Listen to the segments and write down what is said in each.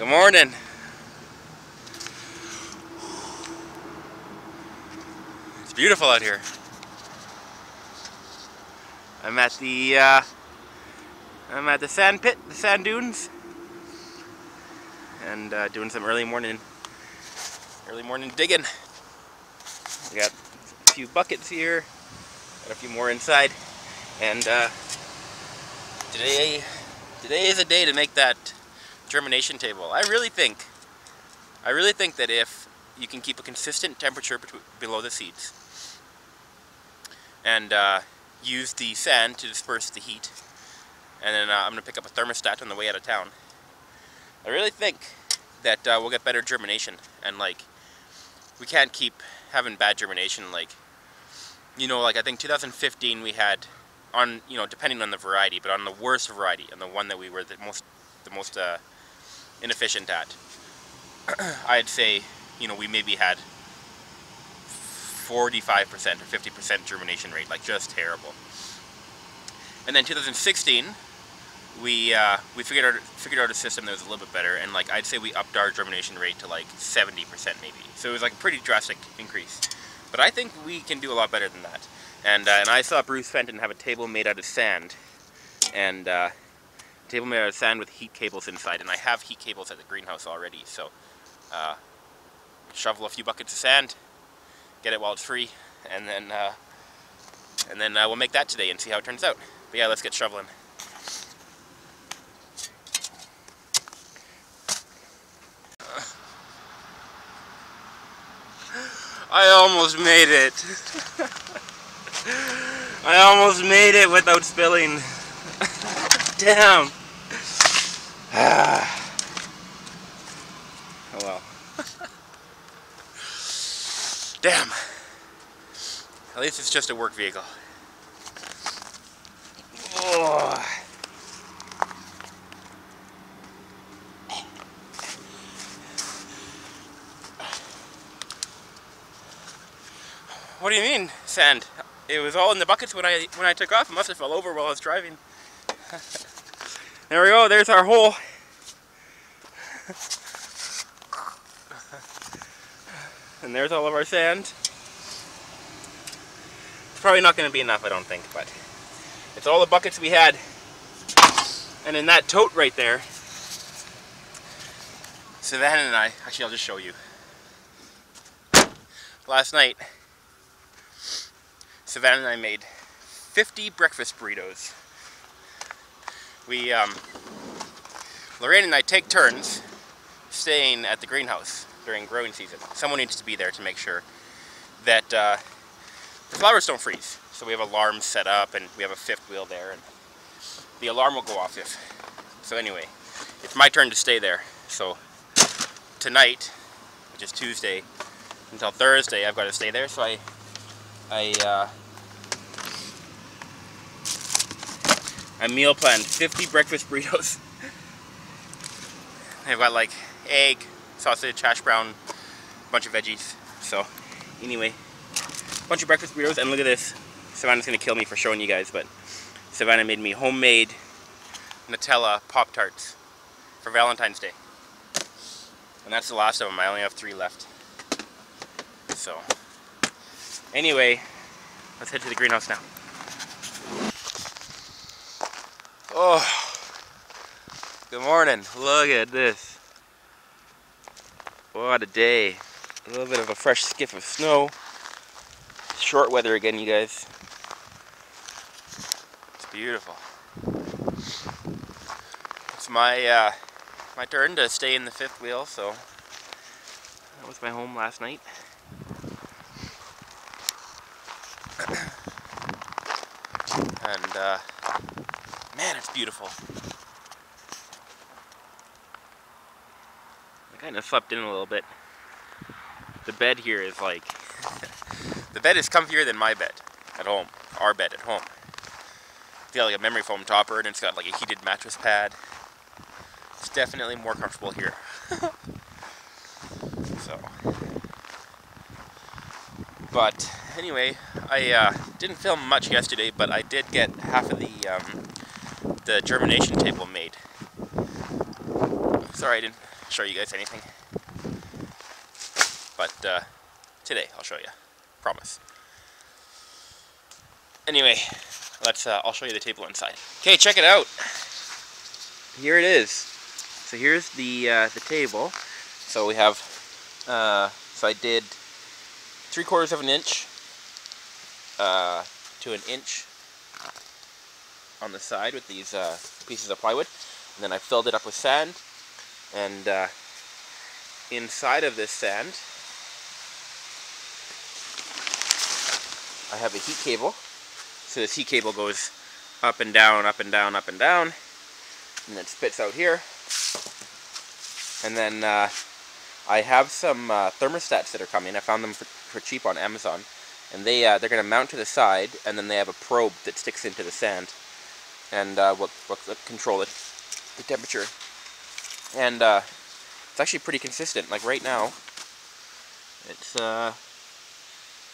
Good morning. It's beautiful out here. I'm at the sand pit, the sand dunes, and doing some early morning digging. We got a few buckets here, got a few more inside, and today is a day to make that germination table. I really think that if you can keep a consistent temperature below the seeds and use the sand to disperse the heat, and then I'm going to pick up a thermostat on the way out of town, I really think that we'll get better germination. And like, we can't keep having bad germination. Like, like I think 2015 we had, on, depending on the variety, but on the worst variety, and the one that we were the most inefficient at, I'd say, we maybe had 45% or 50% germination rate, like just terrible. And then 2016, we figured out a system that was a little bit better, and like I'd say we upped our germination rate to like 70% maybe. So it was like a pretty drastic increase. But I think we can do a lot better than that. And I saw Bruce Fenton have a table made out of sand, and table made out of sand with heat cables inside, and I have heat cables at the greenhouse already. So shovel a few buckets of sand, get it while it's free, and then we'll make that today and see how it turns out. But yeah, let's get shoveling. I almost made it. I almost made it without spilling. Damn. Oh well. Damn. At least it's just a work vehicle. Oh. What do you mean, sand? It was all in the buckets when I took off. It must have fell over while I was driving. There we go, there's our hole. And there's all of our sand. It's probably not going to be enough, I don't think, but it's all the buckets we had. And in that tote right there, Savannah and I, actually I'll just show you. Last night, Savannah and I made 50 breakfast burritos. Lorraine and I take turns staying at the greenhouse during growing season. Someone needs to be there to make sure that the flowers don't freeze. So we have alarms set up, and we have a fifth wheel there, and the alarm will go off if. So anyway, it's my turn to stay there. So tonight, which is Tuesday, until Thursday, I've got to stay there. So I meal planned 50 breakfast burritos. I've got like egg, sausage, hash brown, a bunch of veggies. So anyway, a bunch of breakfast burritos, and look at this. Savannah's gonna kill me for showing you guys, but Savannah made me homemade Nutella Pop-Tarts for Valentine's Day. And that's the last of them. I only have 3 left. So anyway, let's head to the greenhouse now. Oh, good morning. Look at this. What a day. A little bit of a fresh skiff of snow. Short weather again, you guys. It's beautiful. It's my my turn to stay in the fifth wheel, so that was my home last night. And man, it's beautiful. I kind of slept in a little bit. The bed here is like, the bed is comfier than my bed at home, our bed at home. It's got like a memory foam topper, and it's got like a heated mattress pad. It's definitely more comfortable here. So, but anyway, I didn't film much yesterday, but I did get half of the germination table made. Sorry I didn't show you guys anything. But today I'll show you. Promise. Anyway, I'll show you the table inside. Okay, check it out. Here it is. So here's the table. So we have, so I did 3/4 of an inch to an inch on the side with these pieces of plywood. And then I filled it up with sand. And inside of this sand, I have a heat cable. So this heat cable goes up and down, up and down, up and down, and then spits out here. And then I have some thermostats that are coming. I found them for cheap on Amazon, and they're going to mount to the side, and then they have a probe that sticks into the sand, and will control it, the temperature. And it's actually pretty consistent. Like right now, it's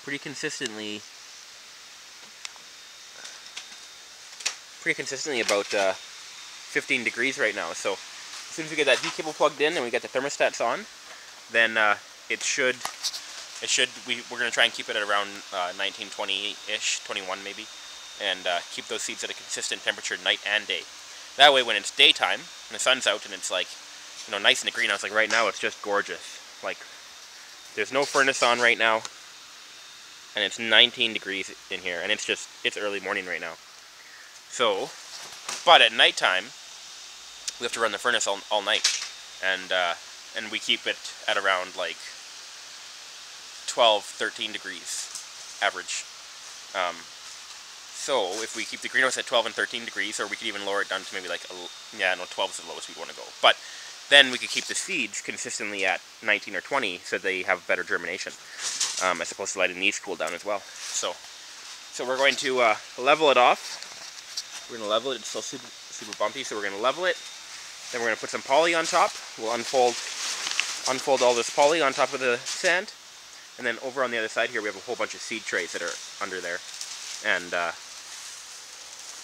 pretty consistently about 15 degrees right now. So as soon as we get that heat cable plugged in and we get the thermostats on, then we're going to try and keep it at around 19, 20-ish, 21 maybe, and keep those seeds at a consistent temperature night and day. That way when it's daytime and the sun's out and it's like, you know, nice in the greenhouse, like right now it's just gorgeous. Like there's no furnace on right now, and it's 19 degrees in here, and it's early morning right now. So, but at nighttime, we have to run the furnace all night, and we keep it at around like 12, 13 degrees average. So if we keep the greenhouse at 12 and 13 degrees, or we could even lower it down to maybe like, 12 is the lowest we'd want to go. But then we could keep the seeds consistently at 19 or 20, so they have better germination, as opposed to letting these cool down as well. So we're going to level it off. We're going to level it. It's still super bumpy, so we're going to level it. Then we're going to put some poly on top. We'll unfold all this poly on top of the sand. And then over on the other side here, we have a whole bunch of seed trays that are under there. And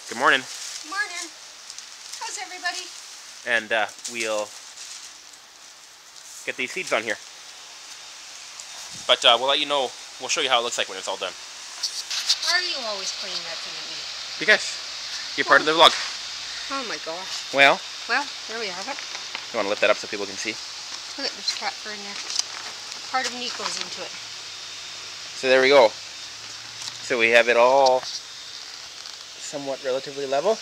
good morning. Good morning. How's everybody? And we'll get these seeds on here. But we'll let you know. We'll show you how it looks like when it's all done. Why are you always pointing that thing at me? Because you're part of the vlog. Oh my gosh. Well, there we have it. You want to lift that up so people can see? Look at this cat fur in there. Part of meat goes into it. So there we go. So we have it all somewhat relatively level.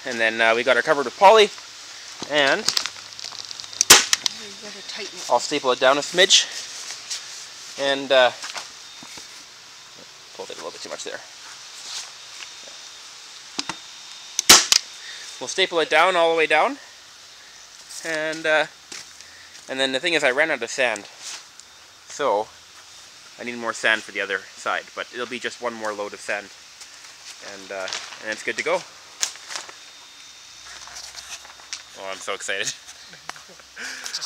And then we got her covered with poly. And I'll staple it down a smidge. And pulled it a little bit too much there. We'll staple it down all the way down. And then the thing is, I ran out of sand. So I need more sand for the other side, but it'll be just one more load of sand. And it's good to go. Oh, I'm so excited.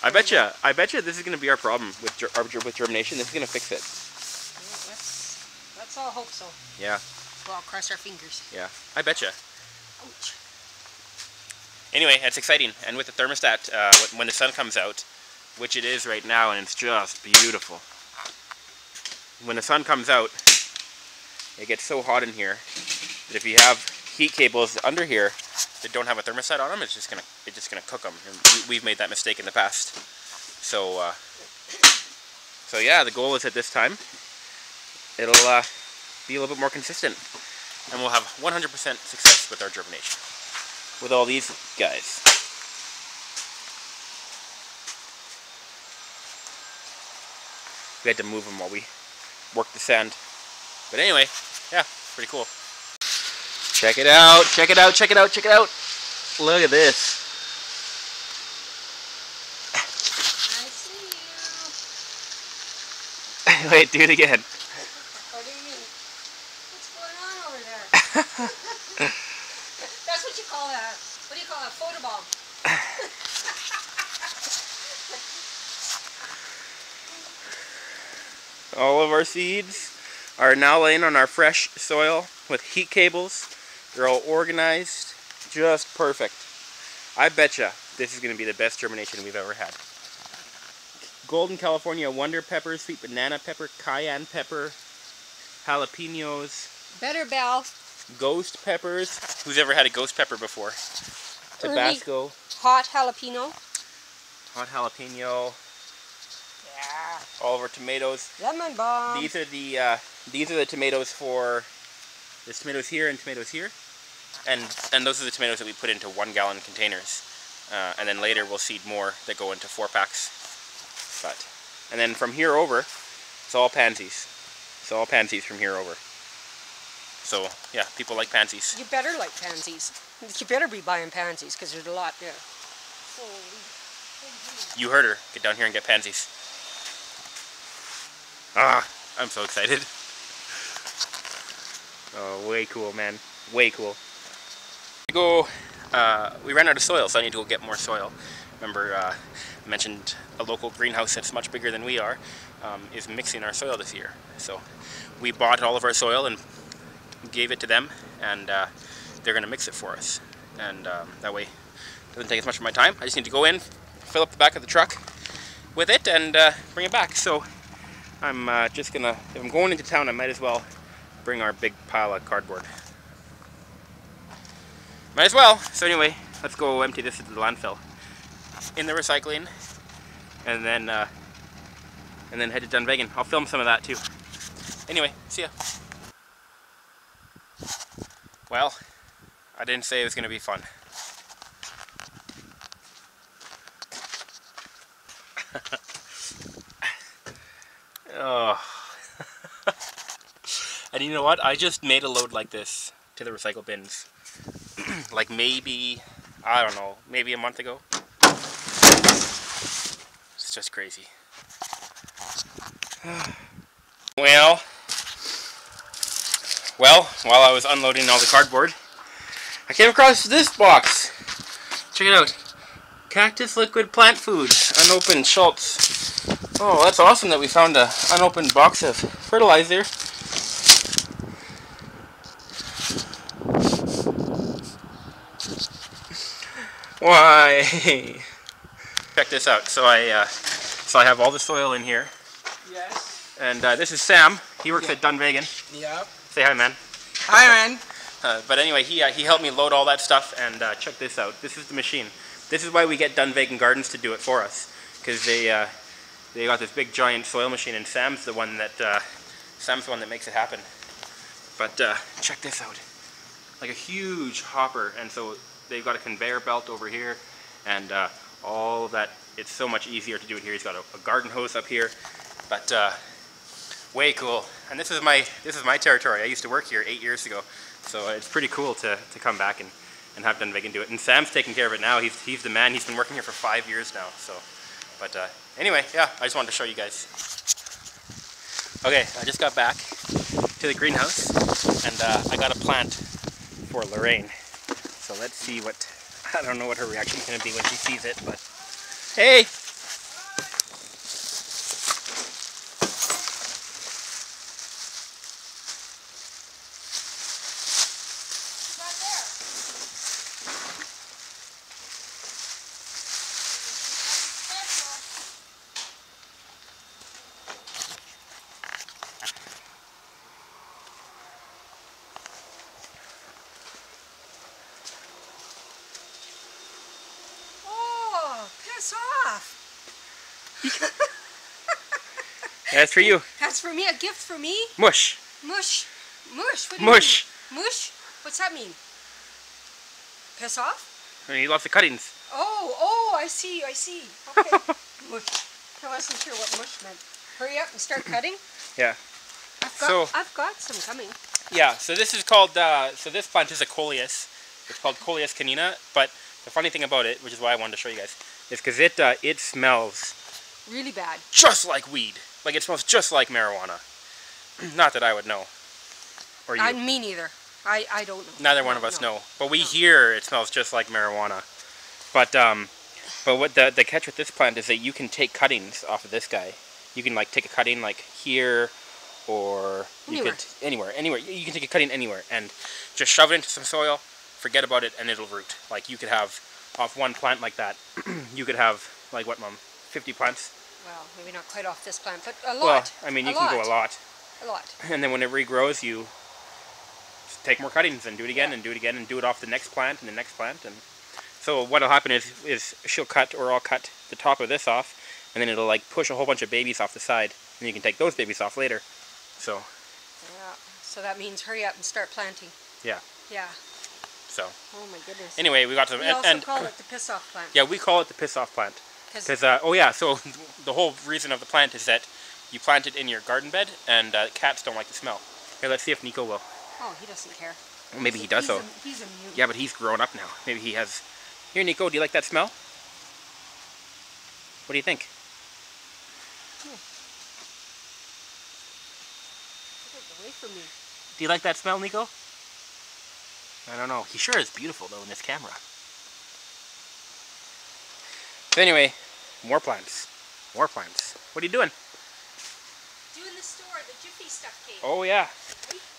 I bet you this is going to be our problem with germination. This is going to fix it. Let's all hope so. Yeah. We'll all cross our fingers. Yeah, I bet you. Ouch. Anyway, it's exciting. And with the thermostat, when the sun comes out, which it is right now, and it's just beautiful. When the sun comes out, it gets so hot in here that if you have heat cables under here that don't have a thermostat on them, it's just gonna cook them. And we've made that mistake in the past. So yeah, the goal is at this time it'll be a little bit more consistent, and we'll have 100% success with our germination with all these guys. We had to move them while we worked the sand. But anyway, yeah, pretty cool. Check it out, check it out, check it out, check it out. Look at this. I see you. Wait, do it again. What do you mean? What's going on over there? That's what you call that. What do you call that? Photobomb. All of our seeds are now laying on our fresh soil with heat cables. They're all organized, just perfect. I betcha this is going to be the best germination we've ever had. Golden California Wonder Pepper, sweet banana pepper, cayenne pepper, jalapenos, Better Bell. ghost peppers. Who's ever had a ghost pepper before? Tabasco. Early hot jalapeno. Hot jalapeno. Yeah. All of our tomatoes. Lemon bomb. These are the tomatoes for. There's tomatoes here and tomatoes here, and those are the tomatoes that we put into 1 gallon containers, and then later we'll seed more that go into 4-packs. And then from here over, it's all pansies. It's all pansies from here over. So yeah, people like pansies. You better like pansies. You better be buying pansies because there's a lot there. You heard her. Get down here and get pansies. Ah, I'm so excited. Oh, way cool, man. Way cool. We ran out of soil, so I need to go get more soil. Remember, I mentioned a local greenhouse that's much bigger than we are is mixing our soil this year. So we bought all of our soil and gave it to them, and they're going to mix it for us. And that way it doesn't take as much of my time. I just need to go in, fill up the back of the truck with it, and bring it back. So I'm just going to, if I'm going into town, I might as well bring our big pile of cardboard. Might as well. So anyway, let's go empty this into the landfill. In the recycling, and then head to Dunvegan. I'll film some of that too. Anyway, see ya. Well, I didn't say it was going to be fun. Oh. And you know what? I just made a load like this to the recycle bins. Like maybe, I don't know, maybe a month ago. It's just crazy. Well, while I was unloading all the cardboard, I came across this box. Check it out. Cactus liquid plant food, unopened Schultz. Oh, that's awesome that we found an unopened box of fertilizer. Why? Check this out. So I have all the soil in here. Yes. And this is Sam. He works at Dunvegan. Yep. Say hi, man. Hi, man. But anyway, he helped me load all that stuff, and check this out. This is the machine. This is why we get Dunvegan Gardens to do it for us, because they got this big giant soil machine, and Sam's the one that makes it happen. But check this out, like a huge hopper, and so they've got a conveyor belt over here, and all of that. It's so much easier to do it here. He's got a garden hose up here, but way cool. And this is my territory. I used to work here 8 years ago, so it's pretty cool to come back and have Dunvegan do it. And Sam's taking care of it now. He's the man. He's been working here for 5 years now. So, but anyway, yeah, I just wanted to show you guys. Okay, I just got back to the greenhouse, and I got a plant for Lorraine. So let's see what, I don't know what her reaction is going to be when she sees it, but hey! Piss off. That's for you. That's for me. A gift for me. Mush. Mush. Mush. What do you Mush. mean? Mush. What's that mean? Piss off? I need lots of cuttings. Oh, I see. Okay. Mush. I wasn't sure what mush meant. Hurry up and start cutting. Yeah. I've got some coming. Yeah. So this is called. So this plant is a coleus. It's called Coleus canina. But the funny thing about it, which is why I wanted to show you guys, is because it smells really bad. Just like weed. Like it smells just like marijuana. Not that I would know. Or you. Me neither. I don't know. Neither one of us know. But we hear it smells just like marijuana. But what the catch with this plant is that you can take cuttings off of this guy. You can like take a cutting like here, or you could anywhere. You can take a cutting anywhere and just shove it into some soil, forget about it, and it'll root. Like you could have off one plant like that, you could have, like what, Mom, 50 plants? Well, maybe not quite off this plant, but a lot. Well, I mean, you can go a lot. A lot. And then when it regrows, you take more cuttings and do it again, Yeah. and do it again, and do it off the next plant and the next plant. And so what'll happen is she'll cut, or I'll cut the top of this off, and then it'll like push a whole bunch of babies off the side, and you can take those babies off later. So. Yeah. So that means hurry up and start planting. Yeah. Yeah. So. Oh my goodness. Anyway, we got some. We also call it the piss off plant. Yeah, we call it the piss off plant. Because oh yeah, so the whole reason of the plant is that you plant it in your garden bed, and cats don't like the smell. Here, let's see if Nico will. Oh, he doesn't care. Well, maybe he does though. He's immune. Yeah, but he's grown up now. Maybe he has. Here, Nico, do you like that smell? What do you think? Get away from me. Do you like that smell, Nico? I don't know. He sure is beautiful though in this camera. So anyway, more plants. More plants. What are you doing? Doing the store, the Jiffy stuff cake. Oh yeah.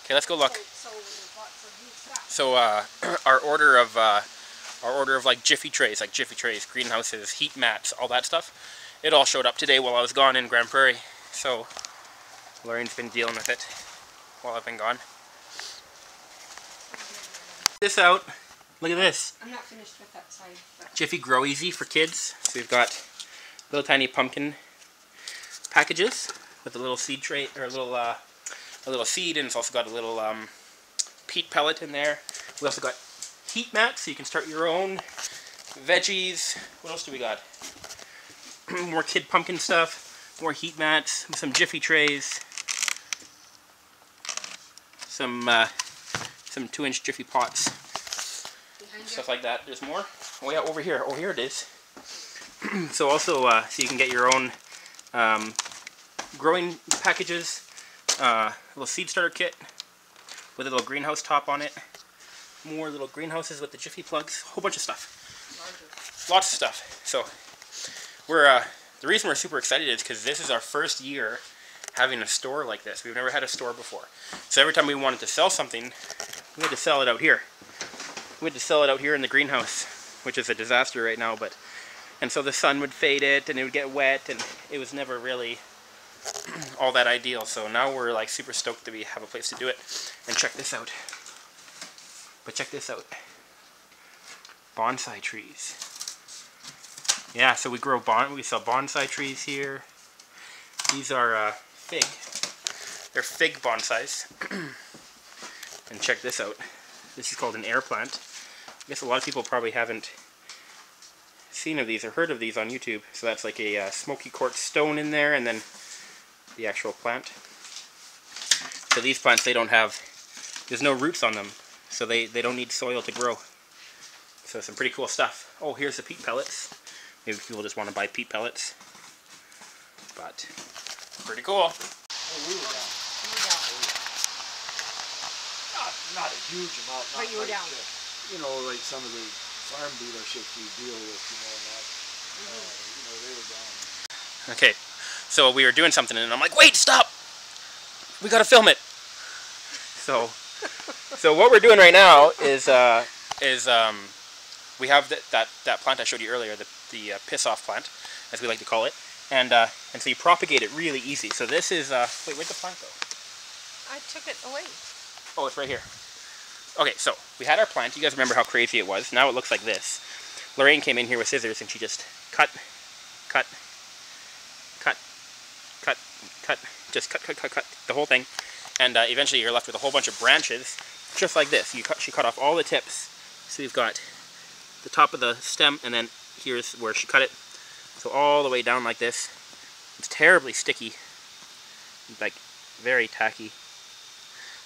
Okay, let's go look. So we bought some new stuff. So our order of like Jiffy trays, greenhouses, heat mats, all that stuff, it all showed up today while I was gone in Grand Prairie. So Lorraine's been dealing with it while I've been gone. This out. Look at this. I'm not finished with that side. But... Jiffy Grow Easy for kids. So we've got little tiny pumpkin packages with a little seed tray, or a little seed, and it's also got a little peat pellet in there. We also got heat mats, so you can start your own veggies. What else do we got? More kid pumpkin stuff, more heat mats, some Jiffy trays, some 2-inch Jiffy pots, stuff like that. There's more. Oh yeah, over here. Oh, here it is. So also, so you can get your own growing packages, little seed starter kit with a little greenhouse top on it. More little greenhouses with the Jiffy plugs. A whole bunch of stuff. Lots of stuff. So we're the reason we're super excited is because this is our first year having a store like this. We've never had a store before. So every time we wanted to sell something, we had to sell it out here. We had to sell it out here in the greenhouse, which is a disaster right now. And so the sun would fade it, and it would get wet, and it was never really all that ideal. So now we're like super stoked that we have a place to do it. And check this out. But check this out. Bonsai trees. Yeah, so we sell bonsai trees here. These are fig. They're fig bonsais. And check this out. This is called an air plant. I guess a lot of people probably haven't seen of these or heard of these on YouTube. So that's like a smoky quartz stone in there, and then the actual plant. So these plants, there's no roots on them, so they don't need soil to grow. So some pretty cool stuff. Oh, here's the peat pellets. Maybe people just want to buy peat pellets. But pretty cool. Oh, we were down. Not a huge amount. But you were down. You know, like some of the farm dealerships we deal with, you know, and that. You know, they were down. Okay, so we were doing something, and I'm like, wait, stop! We gotta film it. So what we're doing right now is we have that plant I showed you earlier, the piss off plant, as we like to call it, and so you propagate it really easy. So this is wait, where'd the plant go? I took it away. Oh, it's right here. Okay, so we had our plant. You guys remember how crazy it was. Now it looks like this. Lorraine came in here with scissors, and she just cut, just cut the whole thing, and eventually you're left with a whole bunch of branches, just like this. She cut off all the tips. So you've got the top of the stem, and then here's where she cut it. So all the way down like this. It's terribly sticky, like very tacky.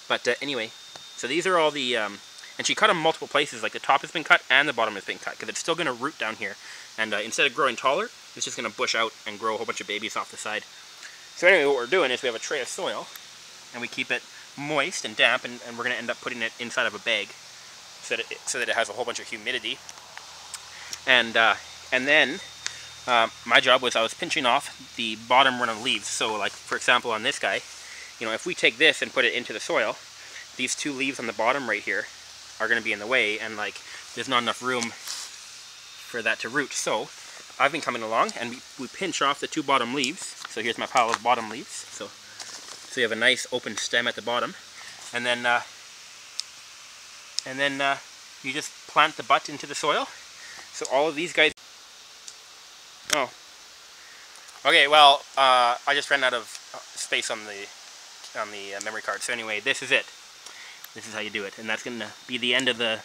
But anyway, so these are all the, and she cut them multiple places, like the top has been cut and the bottom has been cut, because it's still going to root down here. And instead of growing taller, it's just going to bush out and grow a whole bunch of babies off the side. So anyway, what we're doing is we have a tray of soil, and we keep it moist and damp, and we're going to end up putting it inside of a bag, so that it has a whole bunch of humidity. And then my job was I was pinching off the bottom run of leaves. So like, for example, on this guy, you know, if we take this and put it into the soil, these two leaves on the bottom right here are going to be in the way, and like there's not enough room for that to root. So I've been coming along, and we pinch off the 2 bottom leaves. So here's my pile of bottom leaves. So you have a nice open stem at the bottom, and then you just plant the butt into the soil. So all of these guys. Oh. Okay. Well, I just ran out of space on the memory card. So anyway, this is it. This is how you do it, and that's gonna be the end of the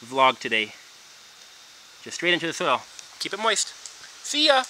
vlog today. Just straight into the soil. Keep it moist. See ya!